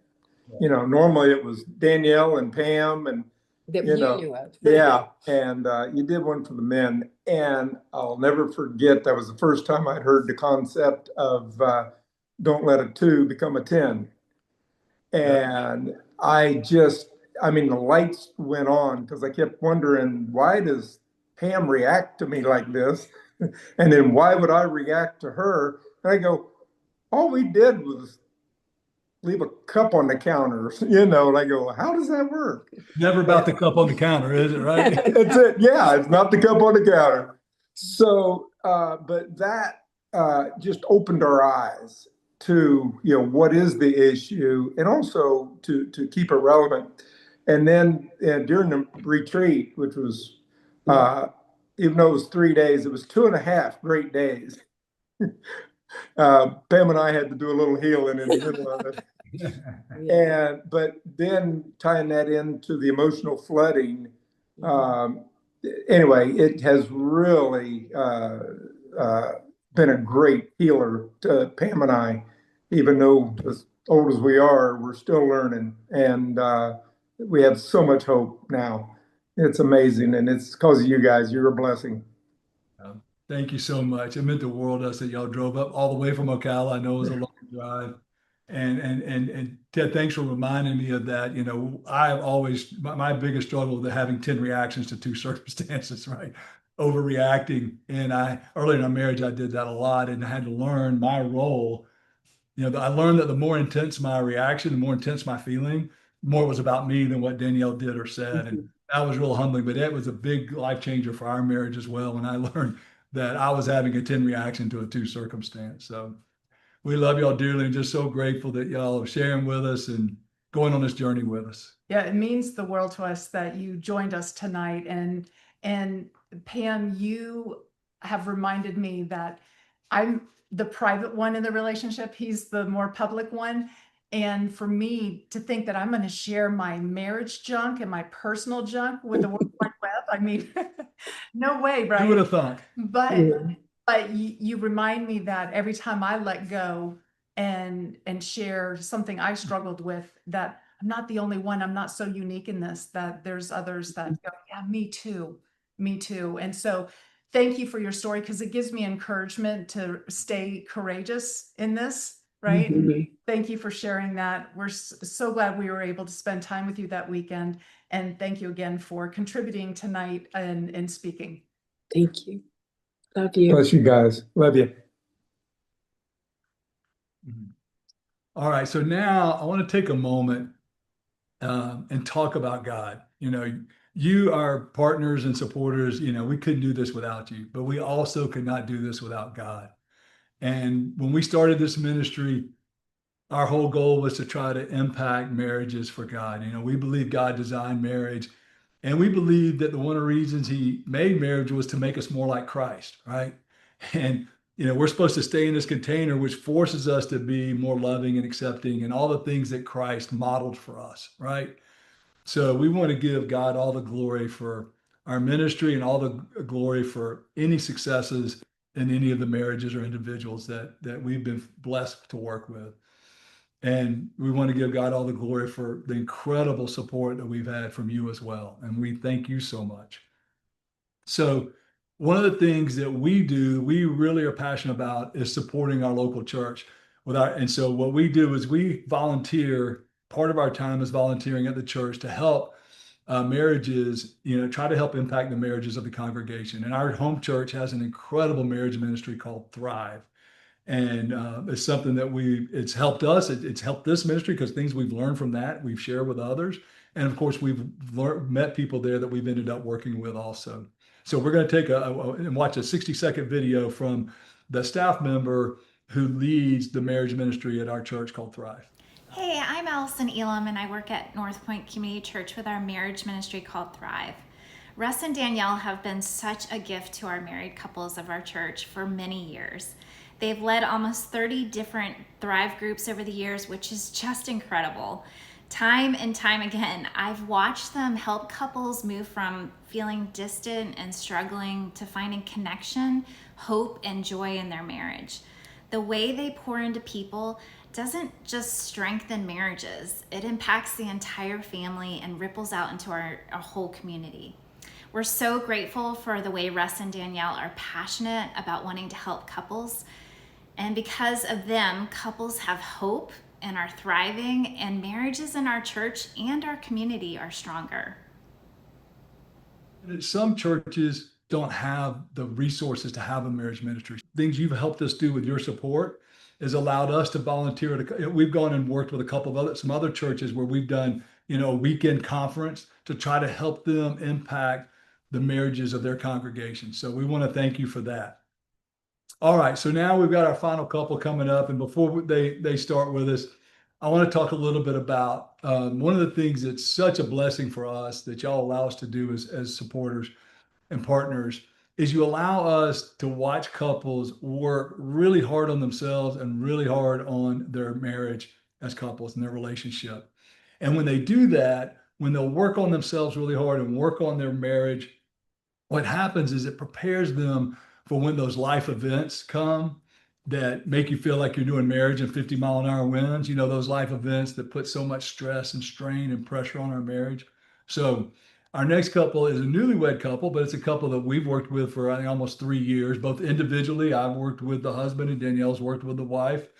You know, normally it was Danielle and Pam and That you knew of. yeah, and you did one for the men, and I'll never forget, that was the first time I'd heard the concept of don't let a 2 become a 10. And I mean, the lights went on, because I kept wondering, why does Pam react to me like this? And then why would I react to her? And I go, all we did was leave a cup on the counter, you know, and I go, how does that work? Never about the cup on the counter, is it, right? That's it. Yeah, it's not the cup on the counter. So, but that just opened our eyes to, you know, what is the issue, and also to keep it relevant. And then during the retreat, which was, even though it was 3 days, it was 2.5 great days. Pam and I had to do a little healing in the middle of it. But then tying that into the emotional flooding, anyway, it has really been a great healer to Pam and I, even though as old as we are, we're still learning, and we have so much hope now. It's amazing, and it's because of you guys. You're a blessing. Thank you so much. It meant the world to us that y'all drove up all the way from Ocala. I know it was a long drive. And Ted, thanks for reminding me of that. You know, I've always, my biggest struggle with having 10 reactions to 2 circumstances, right? Overreacting. And early in our marriage, I did that a lot, and I had to learn my role. You know, I learned that the more intense my reaction, the more intense my feeling, more was about me than what Danielle did or said. And that was real humbling, but it was a big life changer for our marriage as well when I learned that I was having a 10 reaction to a 2 circumstance. So we love y'all dearly and just so grateful that y'all are sharing with us and going on this journey with us. Yeah, it means the world to us that you joined us tonight. And Pam, you have reminded me that I'm the private one in the relationship. He's the more public one. And for me to think that I'm going to share my marriage junk and my personal junk with the World Wide Web, I mean, no way, right? Who would have thought? But you remind me that every time I let go and share something I struggled with, that I'm not the only one. I'm not so unique in this, that there's others that go, yeah, me too, me too. And so thank you for your story, because it gives me encouragement to stay courageous in this, right? Thank you for sharing that. We're so glad we were able to spend time with you that weekend. And thank you again for contributing tonight and speaking. Thank you. Love you. Bless you guys. Love you. All right. So now I want to take a moment and talk about God. You know, you are partners and supporters. You know, we couldn't do this without you, but we also could not do this without God. And when we started this ministry, our whole goal was to try to impact marriages for God. You know, we believe God designed marriage, and we believe that one of the reasons he made marriage was to make us more like Christ, right? And, you know, we're supposed to stay in this container, which forces us to be more loving and accepting and all the things that Christ modeled for us, right? So we want to give God all the glory for our ministry and all the glory for any successes in any of the marriages or individuals that we've been blessed to work with. And we want to give God all the glory for the incredible support that we've had from you as well. And we thank you so much. So one of the things that we do, we really are passionate about, is supporting our local church. And so what we do is we volunteer. Part of our time is volunteering at the church to help marriages, you know, try to help impact the marriages of the congregation. And our home church has an incredible marriage ministry called Thrive. And it's something that it's helped us. It's helped this ministry because things we've learned from that, we've shared with others. And of course, we've met people there that we've ended up working with also. So we're going to take and watch a 60-second video from the staff member who leads the marriage ministry at our church called Thrive. Hey, I'm Allison Elam, and I work at North Point Community Church with our marriage ministry called Thrive. Russ and Danielle have been such a gift to our married couples of our church for many years. They've led almost 30 different Thrive groups over the years, which is just incredible. Time and time again, I've watched them help couples move from feeling distant and struggling to finding connection, hope, and joy in their marriage. The way they pour into people doesn't just strengthen marriages, it impacts the entire family and ripples out into our whole community. We're so grateful for the way Russ and Danielle are passionate about wanting to help couples. And because of them, couples have hope and are thriving, and marriages in our church and our community are stronger. Some churches don't have the resources to have a marriage ministry. Things you've helped us do with your support has allowed us to volunteer. We've gone and worked with a couple of some other churches where we've done, you know, a weekend conference to try to help them impact the marriages of their congregation. So we want to thank you for that. All right, so now we've got our final couple coming up, and before they start with us, I want to talk a little bit about one of the things that's such a blessing for us that y'all allow us to do as supporters and partners is you allow us to watch couples work really hard on themselves and really hard on their marriage as couples and their relationship. And when they do that, when they'll work on themselves really hard and work on their marriage, what happens is it prepares them for when those life events come that make you feel like you're doing marriage in 50-mile-an-hour winds, you know, those life events that put so much stress and strain and pressure on our marriage. So our next couple is a newlywed couple, but it's a couple that we've worked with for I think almost 3 years, both individually. I've worked with the husband and Danielle's worked with the wife.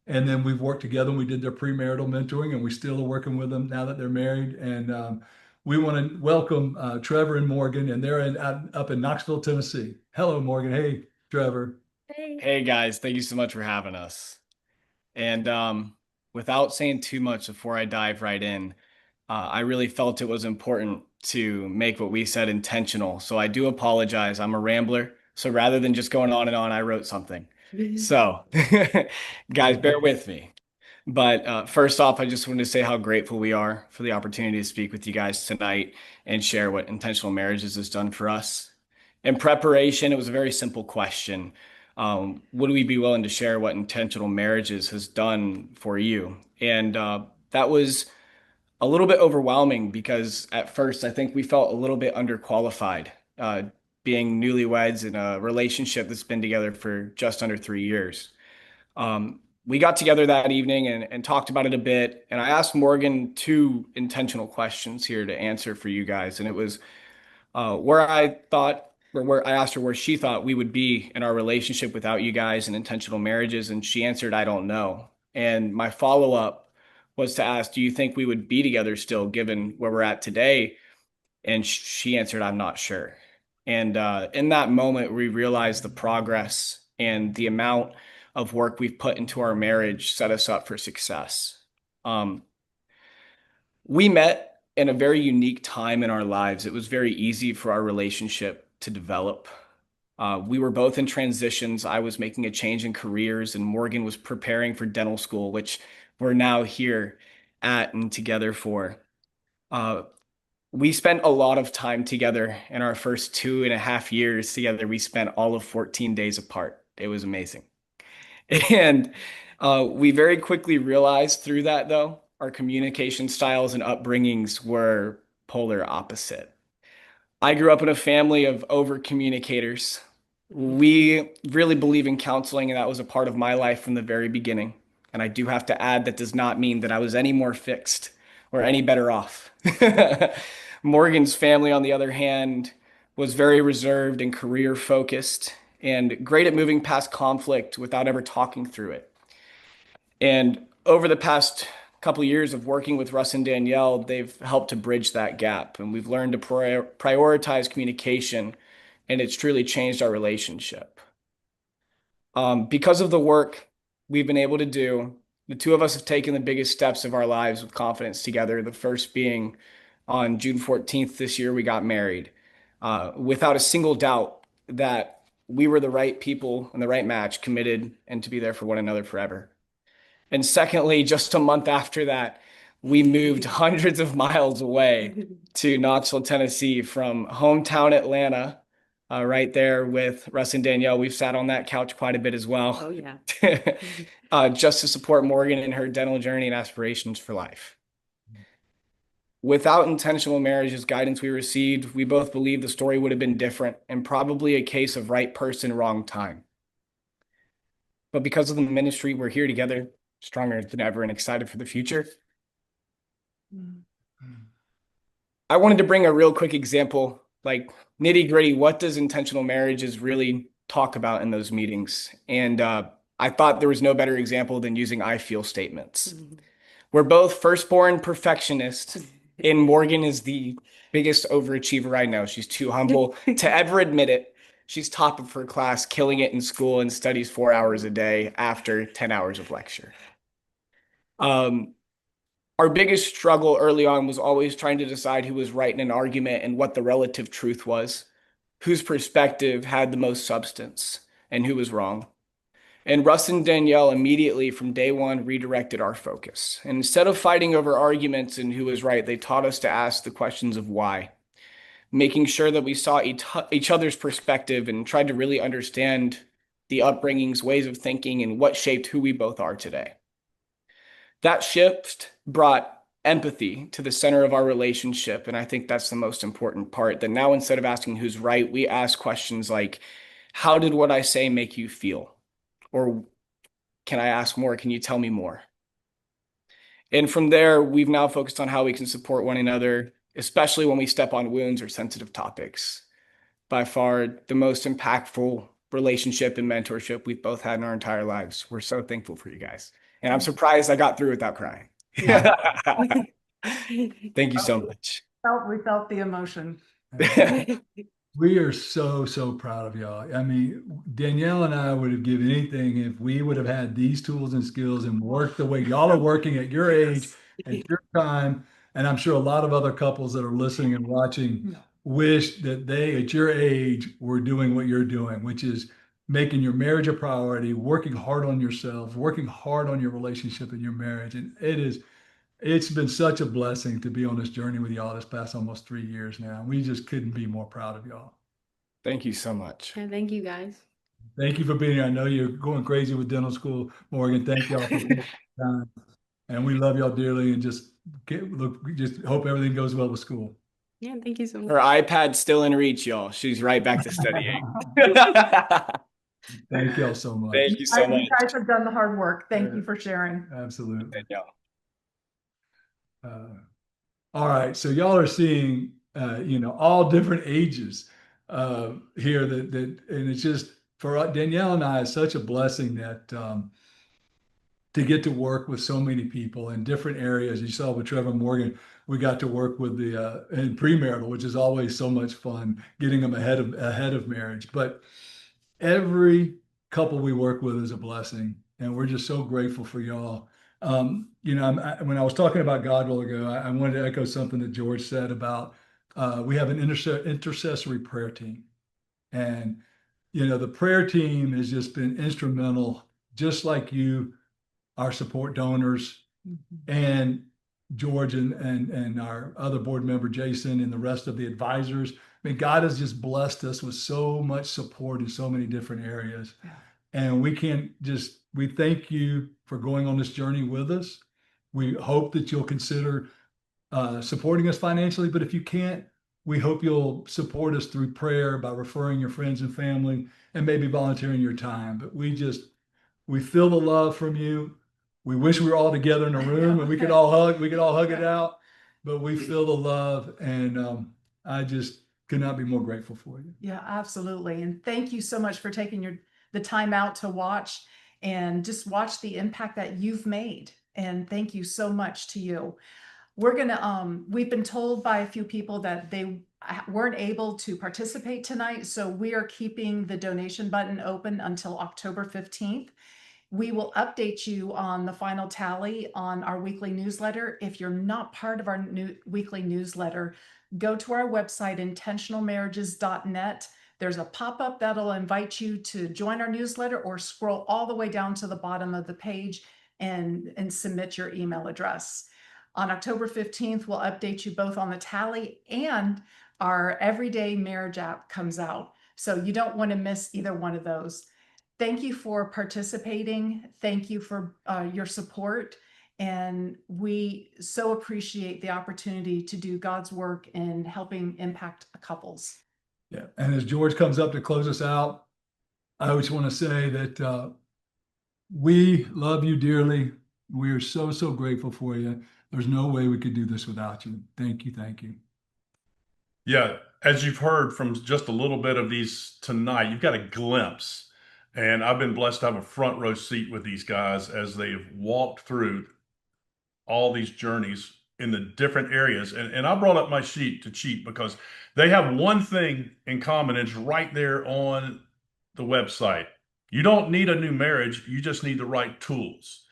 And then we've worked together and we did their premarital mentoring, and we still are working with them now that they're married. And we want to welcome Trevor and Morgan, and they're up in Knoxville, Tennessee. Hello, Morgan. Hey, Trevor. Hey guys, thank you so much for having us. And without saying too much before I dive right in, I really felt it was important to make what we said intentional. So I do apologize. I'm a rambler. So rather than just going on and on, I wrote something. So guys, bear with me. But first off, I just wanted to say how grateful we are for the opportunity to speak with you guys tonight and share what Intentional Marriages has done for us. In preparation, it was a very simple question. Would we be willing to share what Intentional Marriages has done for you? And that was a little bit overwhelming because at first I think we felt a little bit underqualified, being newlyweds in a relationship that's been together for just under 3 years. We got together that evening and talked about it a bit. And I asked Morgan two intentional questions here to answer for you guys. And it was where I thought, or where I asked her where she thought we would be in our relationship without you guys and intentional marriages. And she answered, I don't know. And my follow-up was to ask, do you think we would be together still given where we're at today? And she answered, I'm not sure. And in that moment, we realized the progress and the amount of work we've put into our marriage set us up for success. We met in a very unique time in our lives. It was very easy for our relationship to develop. We were both in transitions. I was making a change in careers, and Morgan was preparing for dental school, which we're now here at and together for. We spent a lot of time together in our first 2.5 years together. We spent all of 14 days apart. It was amazing. And we very quickly realized through that, though, our communication styles and upbringings were polar opposite. I grew up in a family of over communicators. We really believe in counseling, and that was a part of my life from the very beginning. And I do have to add, that does not mean that I was any more fixed or any better off. Morgan's family, on the other hand, was very reserved and career focused and great at moving past conflict without ever talking through it. And over the past couple of years of working with Russ and Danielle, they've helped to bridge that gap. And we've learned to prioritize communication, and it's truly changed our relationship. Because of the work we've been able to do, the two of us have taken the biggest steps of our lives with confidence together. The first being on June 14th this year, we got married without a single doubt that we were the right people and the right match, committed and to be there for one another forever. And secondly, just a month after that, we moved hundreds of miles away to Knoxville, Tennessee from hometown Atlanta, right there with Russ and Danielle. We've sat on that couch quite a bit as well. Oh, yeah. Just to support Morgan in her dental journey and aspirations for life. Without Intentional Marriages guidance we received, we both believe the story would have been different and probably a case of right person, wrong time. But because of the ministry, we're here together, stronger than ever and excited for the future. I wanted to bring a real quick example, like nitty gritty. What does Intentional Marriages really talk about in those meetings? And I thought there was no better example than using I feel statements. We're both firstborn perfectionists, and Morgan is the biggest overachiever I know. She's too humble to ever admit it. She's top of her class, killing it in school, and studies 4 hours a day after 10 hours of lecture. Our biggest struggle early on was always trying to decide who was right in an argument and what the relative truth was, whose perspective had the most substance, and who was wrong. And Russ and Danielle immediately from day one redirected our focus. And instead of fighting over arguments and who was right, they taught us to ask the questions of why, making sure that we saw each other's perspective and tried to really understand the upbringings, ways of thinking, and what shaped who we both are today. That shift brought empathy to the center of our relationship. And I think that's the most important part, that now instead of asking who's right, we ask questions like, how did what I say make you feel? Or can I ask more? Can you tell me more? And from there, we've now focused on how we can support one another, especially when we step on wounds or sensitive topics. By far, the most impactful relationship and mentorship we've both had in our entire lives. We're so thankful for you guys. And I'm surprised I got through without crying. Yeah. Thank you so much. We felt the emotion. We are so, so proud of y'all. I mean, Danielle and I would have given anything if we would have had these tools and skills and worked the way y'all are working at your age, at your time. And I'm sure a lot of other couples that are listening and watching wish that they, at your age, were doing what you're doing, which is making your marriage a priority, working hard on yourself, working hard on your relationship and your marriage. And it's been such a blessing to be on this journey with y'all this past almost 3 years now. We just couldn't be more proud of y'all. Thank you so much. And thank you guys. Thank you for being here. I know you're going crazy with dental school, Morgan. Thank y'all for taking the time. And we love y'all dearly, and just hope everything goes well with school. Yeah, thank you so much. Her iPad's still in reach, y'all. She's right back to studying. Thank y'all so much. Thank you so much. You guys have done the hard work. Thank you for sharing. Absolutely. Danielle. All right, so y'all are seeing, all different ages here. And it's just for Danielle and I, it's such a blessing that to get to work with so many people in different areas. You saw with Trevor Morgan, we got to work with the in premarital, which is always so much fun, getting them ahead of marriage. But every couple we work with is a blessing, and we're just so grateful for y'all. When I was talking about God a while ago, I wanted to echo something that George said about we have an intercessory prayer team, and the prayer team has just been instrumental, just like you, our support donors, and George and our other board member Jason and the rest of the advisors. I mean, God has just blessed us with so much support in so many different areas. Yeah. And we thank you for going on this journey with us. We hope that you'll consider supporting us financially, but if you can't, we hope you'll support us through prayer by referring your friends and family and maybe volunteering your time. But we feel the love from you. We wish we were all together in a room and we could all hug it out, but we feel the love, and I just could not be more grateful for you. Yeah, absolutely. And thank you so much for taking the time out to watch and just watch the impact that you've made. And thank you so much to you. We've been told by a few people that they weren't able to participate tonight. So we are keeping the donation button open until October 15th. We will update you on the final tally on our weekly newsletter. If you're not part of our weekly newsletter, go to our website, intentionalmarriages.net. There's a pop-up that'll invite you to join our newsletter, or scroll all the way down to the bottom of the page and submit your email address. On October 15th, we'll update you both on the tally, and our Everyday Marriage app comes out. So you don't want to miss either one of those. Thank you for participating. Thank you for your support. And we so appreciate the opportunity to do God's work in helping impact couples. Yeah. And as George comes up to close us out, I always want to say that we love you dearly. We are so, so grateful for you. There's no way we could do this without you. Thank you. Thank you. Yeah. As you've heard from just a little bit of these tonight, you've got a glimpse. And I've been blessed to have a front row seat with these guys as they've walked through all these journeys in the different areas. And I brought up my sheet to cheat because they have one thing in common. It's right there on the website. You don't need a new marriage. You just need the right tools.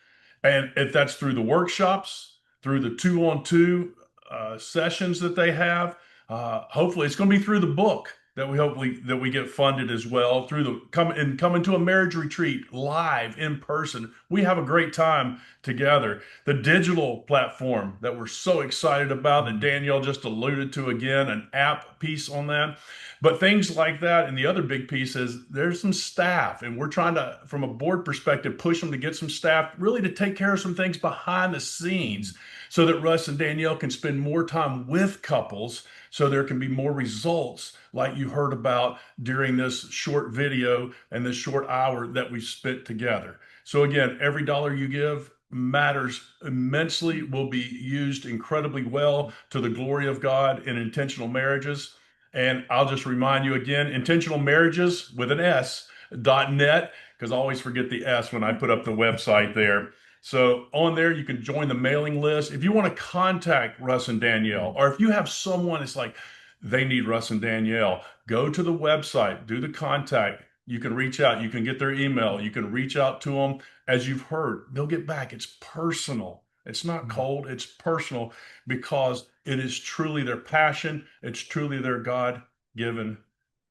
And if that's through the workshops, through the 2-on-2 sessions that they have, hopefully it's going to be through the book that we get funded as well, through the coming to a marriage retreat live in person. We have a great time together. The digital platform that we're so excited about, that Danielle just alluded to, again, an app piece on that. But things like that. And the other big piece is there's some staff, and we're trying to, from a board perspective, push them to get some staff really to take care of some things behind the scenes, so that Russ and Danielle can spend more time with couples, so there can be more results like you heard about during this short video and this short hour that we spent together. So again, every dollar you give matters immensely, will be used incredibly well to the glory of God in intentional marriages. And I'll just remind you again, intentional marriages with an S.net, because I always forget the S when I put up the website there. So on there, you can join the mailing list. If you want to contact Russ and Danielle, or if you have someone, it's like they need Russ and Danielle, go to the website, do the contact. You can reach out. You can get their email. You can reach out to them. As you've heard, they'll get back. It's personal. It's not cold, it's personal because it is truly their passion. It's truly their God-given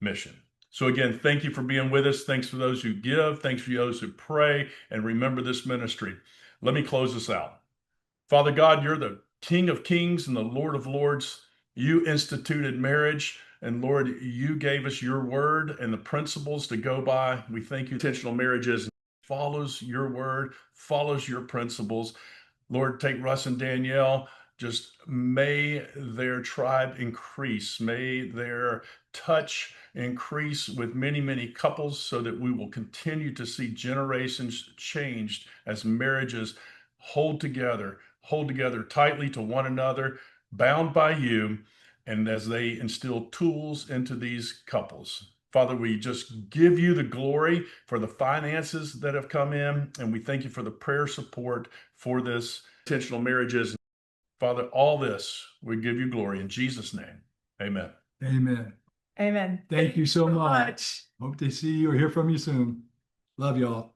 mission. So again, thank you for being with us. Thanks for those who give. Thanks for those who pray and remember this ministry. Let me close this out. Father God, you're the King of Kings and the Lord of Lords. You instituted marriage, and Lord, you gave us your word and the principles to go by. We thank you. Intentional marriages follows your word, follows your principles. Lord, take Russ and Danielle. Just may their tribe increase. May their touch increase with many, many couples so that we will continue to see generations changed as marriages hold together tightly to one another, bound by you, and as they instill tools into these couples. Father, we just give you the glory for the finances that have come in, and we thank you for the prayer support for this intentional marriages. Father, all this, we give you glory in Jesus' name. Amen. Amen. Amen. Thank you so much. Hope to see you or hear from you soon. Love y'all.